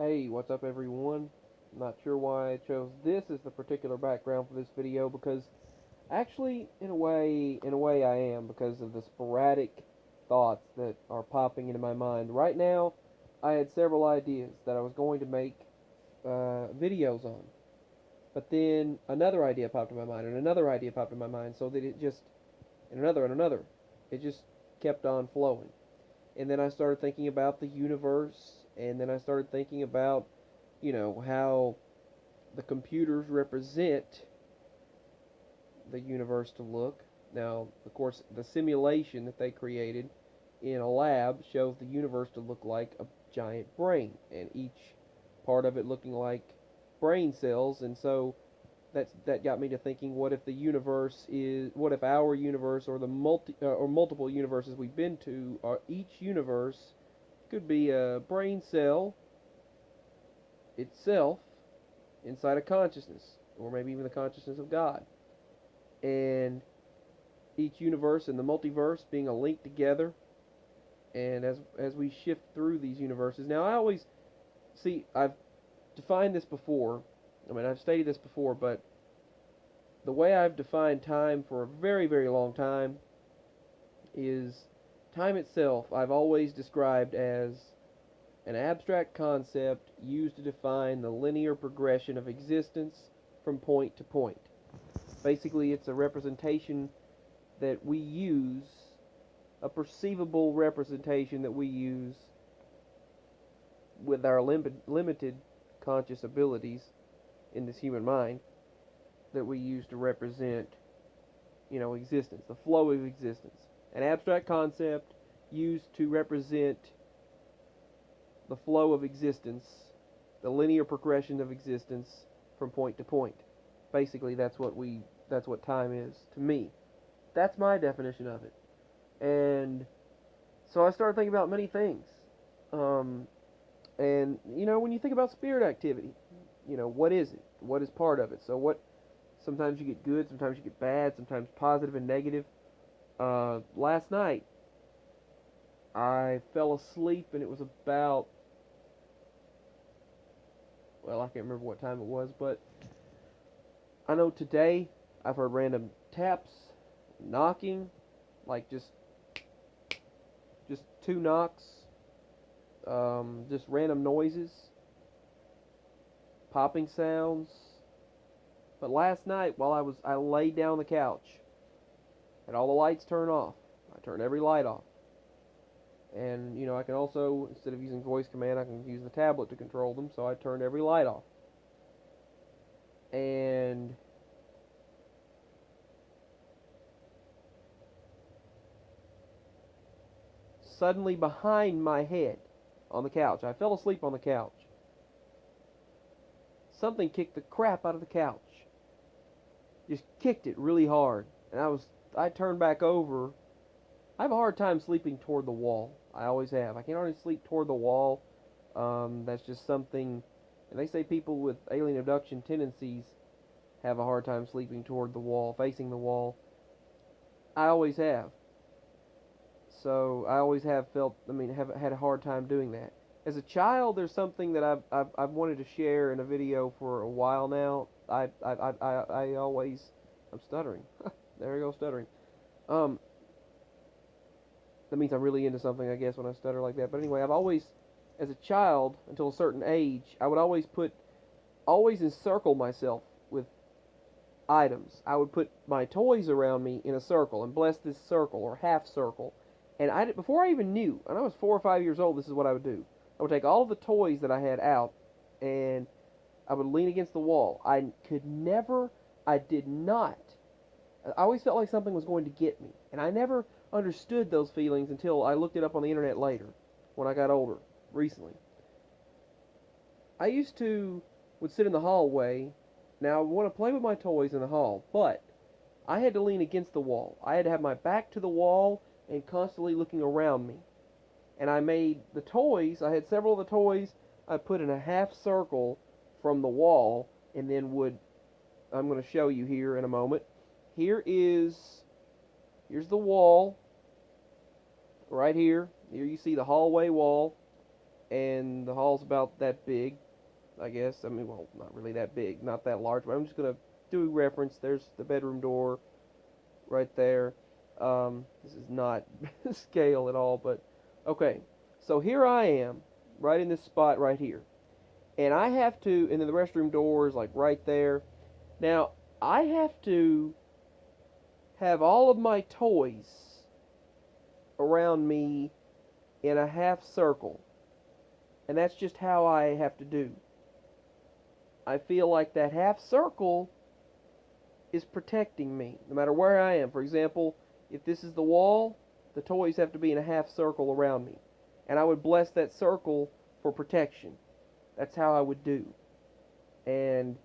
Hey, what's up everyone? Not sure why I chose this as the particular background for this video because actually in a way I am because of the sporadic thoughts that are popping into my mind. Right now, I had several ideas that I was going to make videos on. But then another idea popped in my mind and another idea popped in my mind so that it just and another. It just kept on flowing. And then I started thinking about the universe, and then I started thinking about, how the computers represent the universe to look. Now, of course, the simulation that they created in a lab shows the universe to look like a giant brain, and each part of it looking like brain cells. And so that got me to thinking, what if our universe or the multiple universes we've been to, are each universe could be a brain cell itself inside a consciousness, or maybe even the consciousness of God. And each universe and the multiverse being a link together. And as we shift through these universes, now I always see I've defined this before. I mean, I've stated this before, but the way I've defined time for a very, very long time is time itself. I've always described as an abstract concept used to define the linear progression of existence from point to point. Basically, it's a representation that we use, a perceivable representation that we use with our limited conscious abilities in this human mind that we use to represent, existence, the flow of existence. An abstract concept used to represent the flow of existence, the linear progression of existence from point to point. Basically, that's what time is to me. That's my definition of it. And so I started thinking about many things. Um, and when you think about spirit activity, what is it? What is part of it? So what? Sometimes you get good, sometimes you get bad, sometimes positive and negative. Last night I fell asleep, and it was about, well, I can't remember what time it was, but I know today I've heard random taps, knocking, like just two knocks, just random noises, popping sounds. But last night, while I laid down on the couch, had all the lights turned off. I turned every light off. And I can also, instead of using voice command, I can use the tablet to control them. So I turned every light off. And suddenly behind my head on the couch, I fell asleep on the couch. Something kicked the crap out of the couch. Just kicked it really hard. And I turned back over. I have a hard time sleeping toward the wall. I always have. I can't hardly sleep toward the wall. That's just something. And they say people with alien abduction tendencies have a hard time sleeping toward the wall, facing the wall. I always have. So I always have felt. I mean, have had a hard time doing that. As a child, there's something that I've wanted to share in a video for a while now. I always, I'm stuttering. There we go, stuttering. Um, that means I'm really into something, I guess, when I stutter like that. But anyway, I've always, as a child, until a certain age, I would always encircle myself with items. I would put my toys around me in a circle and bless this circle or half circle. And before I even knew, and I was 4 or 5 years old, this is what I would do. I would take all of the toys that I had out, and I would lean against the wall. I did not. I always felt like something was going to get me, and I never understood those feelings until I looked it up on the internet later, when I got older, recently. I used to would sit in the hallway. Now I want to play with my toys in the hall, but I had to lean against the wall. I had to have my back to the wall and constantly looking around me. And I made the toys. I had several of the toys I put in a half circle from the wall, and then would. I'm going to show you here in a moment. Here is Here's the wall right here. Here you see the hallway wall. and the hall's about that big, I guess. I mean, well, not really that big, not that large, but I'm just gonna do reference. There's the bedroom door right there. This is not scale at all, but okay. So here I am, right in this spot right here, and I have to, and then the restroom door is like right there. Now I have to have all of my toys around me in a half circle, and that's just how I have to do. I feel like that half circle is protecting me, no matter where I am. For example, if this is the wall, the toys have to be in a half circle around me. And I would bless that circle for protection. That's how I would do. And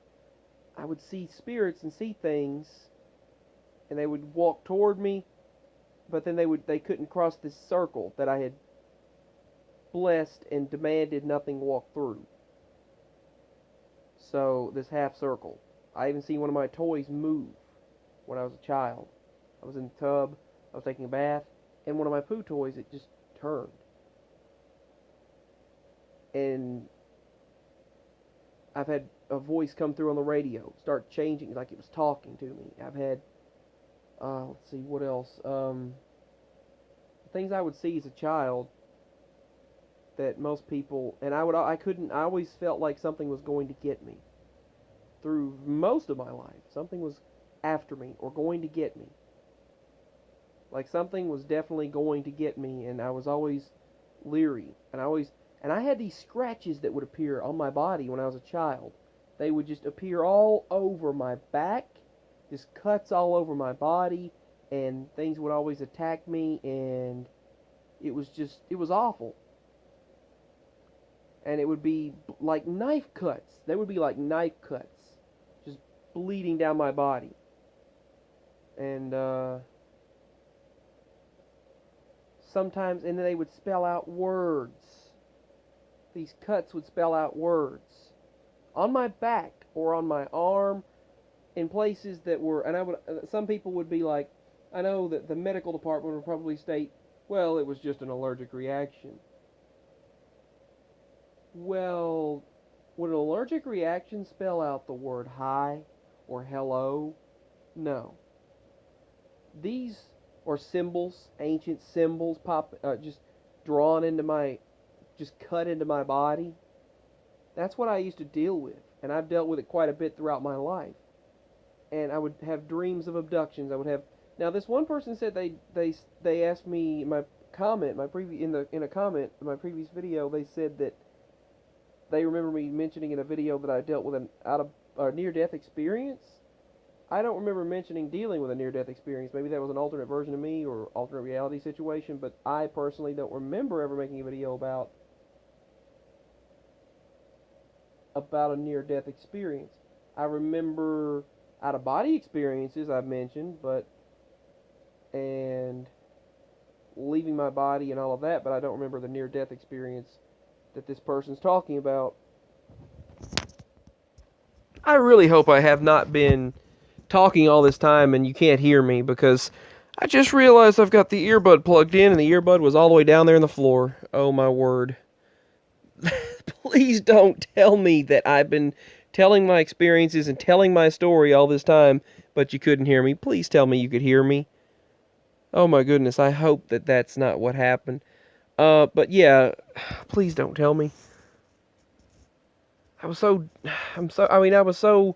I would see spirits and see things, and they would walk toward me, but then they couldn't cross this circle that I had blessed and demanded nothing walk through. So this half circle. I even seen one of my toys move when I was a child. I was in the tub, I was taking a bath, and one of my poo toys, it just turned. And I've had a voice come through on the radio, start changing like it was talking to me. I've had, let's see, what else? Things I would see as a child that most people, and I always felt like something was going to get me. Through most of my life, something was after me or going to get me. Like something was definitely going to get me, and I was always leery. And I had these scratches that would appear on my body when I was a child. They would just appear all over my back, just cuts all over my body, and things would always attack me, and it was awful. And it would be like knife cuts. They would be like knife cuts, just bleeding down my body. And sometimes, and then they would spell out words. These cuts would spell out words on my back or on my arm, in places that were, and some people would be like, I know that the medical department would probably state, well, it was just an allergic reaction. Well, would an allergic reaction spell out the word hi or hello? No. These are symbols, ancient symbols, just drawn into my, just cut into my body. That's what I used to deal with, and I've dealt with it quite a bit throughout my life. And I would have dreams of abductions. I would have. Now, this one person said they asked me my comment, in a comment in my previous video. They said that they remember me mentioning in a video that I dealt with a near-death experience. I don't remember mentioning dealing with a near-death experience. Maybe that was an alternate version of me or alternate reality situation, but I personally don't remember ever making a video about a near-death experience. I remember out-of-body experiences I've mentioned, and leaving my body and all of that, but I don't remember the near-death experience that this person's talking about. I really hope I have not been talking all this time and you can't hear me, because I just realized I've got the earbud plugged in and the earbud was all the way down there on the floor. Oh my word. Please don't tell me that I've been telling my experiences and telling my story all this time, but you couldn't hear me. Please tell me you could hear me. Oh my goodness, I hope that that's not what happened. But yeah, please don't tell me. I was so, I was so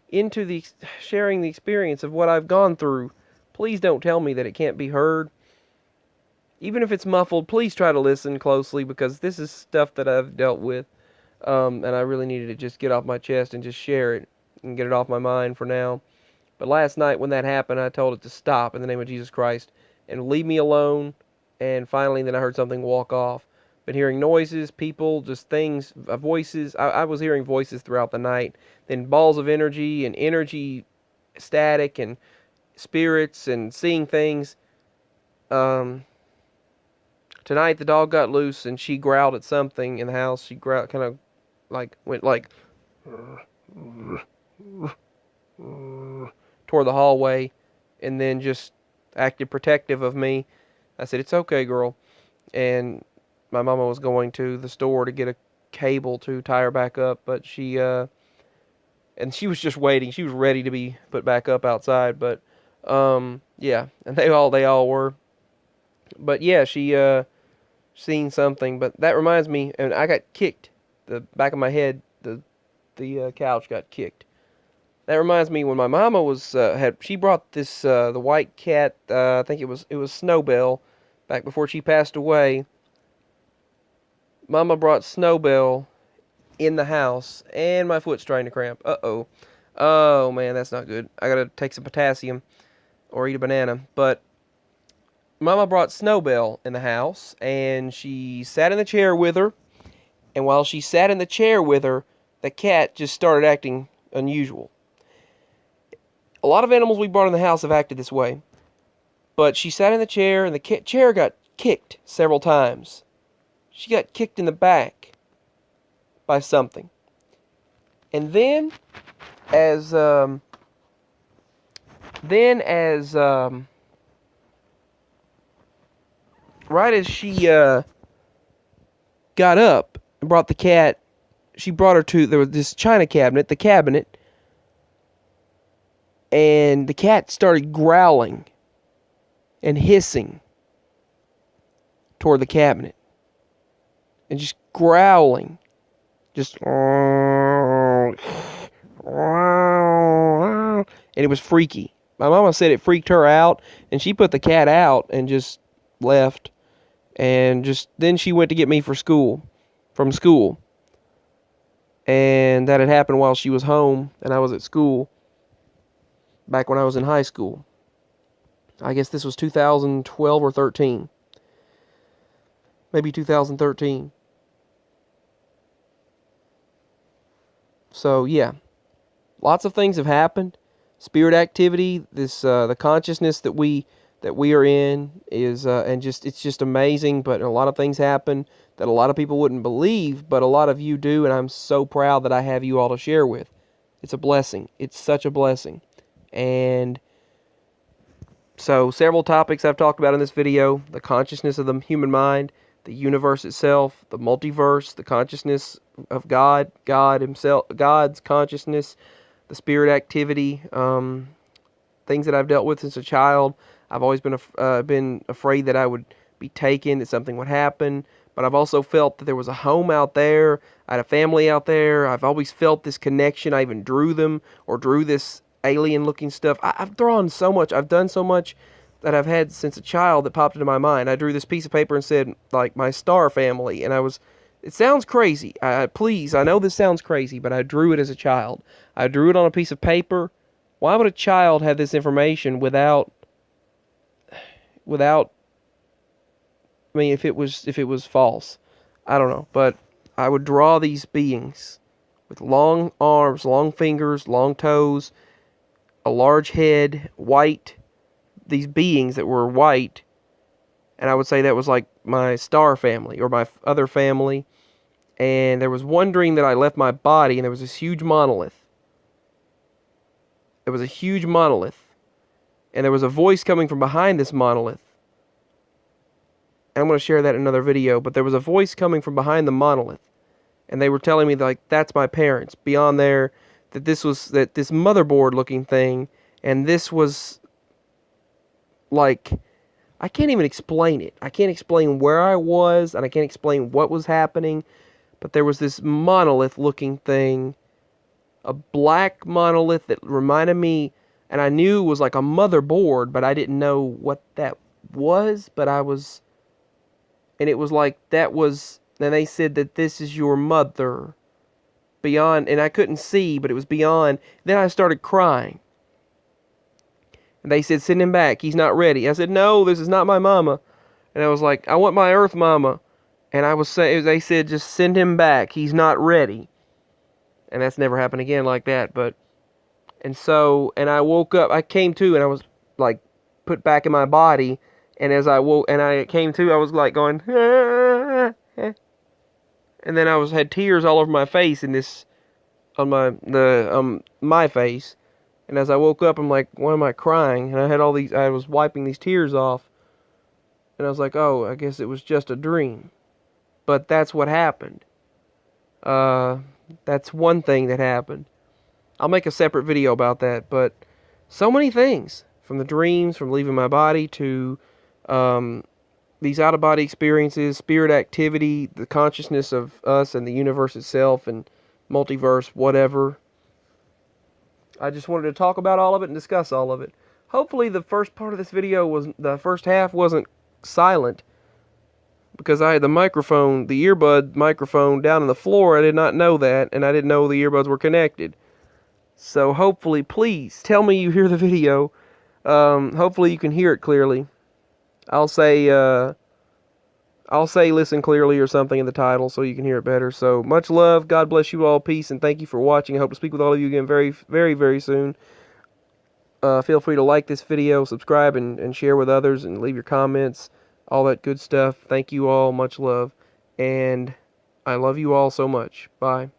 into the sharing the experience of what I've gone through. Please don't tell me that it can't be heard. Even if it's muffled, please try to listen closely, because this is stuff that I've dealt with. And I really needed to just get off my chest and just share it and get it off my mind for now. But last night when that happened, I told it to stop in the name of Jesus Christ and leave me alone. And finally, then I heard something walk off. Been hearing noises, people, just things, voices. I was hearing voices throughout the night. Then balls of energy and energy static and spirits and seeing things. Tonight the dog got loose and she growled at something in the house. She growled, kind of like went like toward the hallway, and then just acted protective of me. I said, "It's okay, girl." And my mama was going to the store to get a cable to tie her back up, but and she was just waiting. She was ready to be put back up outside, but yeah, and they all were. But yeah, she seen something. But that reminds me, and I got kicked. The back of my head, the couch got kicked. That reminds me when my mama was she brought this the white cat. I think it was Snowbell, back before she passed away. Mama brought Snowbell in the house, and my foot's starting to cramp. Uh-oh. Oh, man, that's not good. I gotta take some potassium or eat a banana. But Mama brought Snowbell in the house, and she sat in the chair with her. And while she sat in the chair with her, the cat just started acting unusual. A lot of animals we brought in the house have acted this way. But she sat in the chair, and the chair got kicked several times. She got kicked in the back by something. And then, as right as she got up and brought the cat, she brought her to, there was this china cabinet, the cabinet, and the cat started growling and hissing toward the cabinet, and just growling, just, and it was freaky. My mama said it freaked her out, and she put the cat out and just left. And then she went to get me from school. And that had happened while she was home and I was at school, back when I was in high school. I guess this was 2012 or 13. Maybe 2013. So yeah, lots of things have happened. Spirit activity, the consciousness that we are in is it's just amazing. But a lot of things happen that a lot of people wouldn't believe, but a lot of you do, and I'm so proud that I have you all to share with. It's a blessing. It's such a blessing. And so several topics I've talked about in this video: the consciousness of the human mind, the universe itself, the multiverse, the consciousness of God himself, God's consciousness, the spirit activity, things that I've dealt with since a child. I've always been afraid that I would be taken, that something would happen. But I've also felt that there was a home out there. I had a family out there. I've always felt this connection. I even drew them, or drew this alien-looking stuff. I've drawn so much. I've done so much that I've had since a child that popped into my mind. I drew this piece of paper and said, like, my star family. And it sounds crazy. Please, I know this sounds crazy, but I drew it as a child. I drew it on a piece of paper. Why would a child have this information without, I mean, if it was false? I don't know, but I would draw these beings with long arms, long fingers, long toes, a large head, white, these beings that were white, and I would say that was like my star family, or my other family. And there was one dream that I left my body, and there was this huge monolith. It was a huge monolith. And there was a voice coming from behind this monolith. And I'm going to share that in another video, but there was a voice coming from behind the monolith. And they were telling me, like, that's my parents. Beyond there, that this motherboard looking thing, and this was, like, I can't even explain it. I can't explain where I was, and I can't explain what was happening, but there was this monolith looking thing, a black monolith that reminded me, and I knew it was like a motherboard, but I didn't know what that was, but and it was like, and they said that this is your mother, beyond, and I couldn't see, but it was beyond. Then I started crying, and they said, send him back, he's not ready. I said, no, this is not my mama. And I was like, I want my earth mama. And they said, just send him back, he's not ready. And that's never happened again like that. And I woke up, I came to, and I was like put back in my body. And as I woke, and I came to, I was like going, ah, ah. And then I had tears all over my face, on my face. And as I woke up, I'm like, why am I crying? And I was wiping these tears off. And I was like, oh, I guess it was just a dream. but that's what happened. That's one thing that happened. I'll make a separate video about that, but so many things, from the dreams, from leaving my body, to these out-of-body experiences, spirit activity, the consciousness of us and the universe itself, and multiverse, whatever. I just wanted to talk about all of it and discuss all of it. Hopefully the first part of this video the first half wasn't silent, because I had the microphone, the earbud microphone down on the floor. I did not know that, and I didn't know the earbuds were connected. So hopefully, please, tell me you hear the video. Hopefully you can hear it clearly. I'll say listen clearly or something in the title so you can hear it better. So much love. God bless you all. Peace, and thank you for watching. I hope to speak with all of you again very, very, very soon. Feel free to like this video, subscribe, and share with others, and leave your comments, all that good stuff. Thank you all. Much love. And I love you all so much. Bye.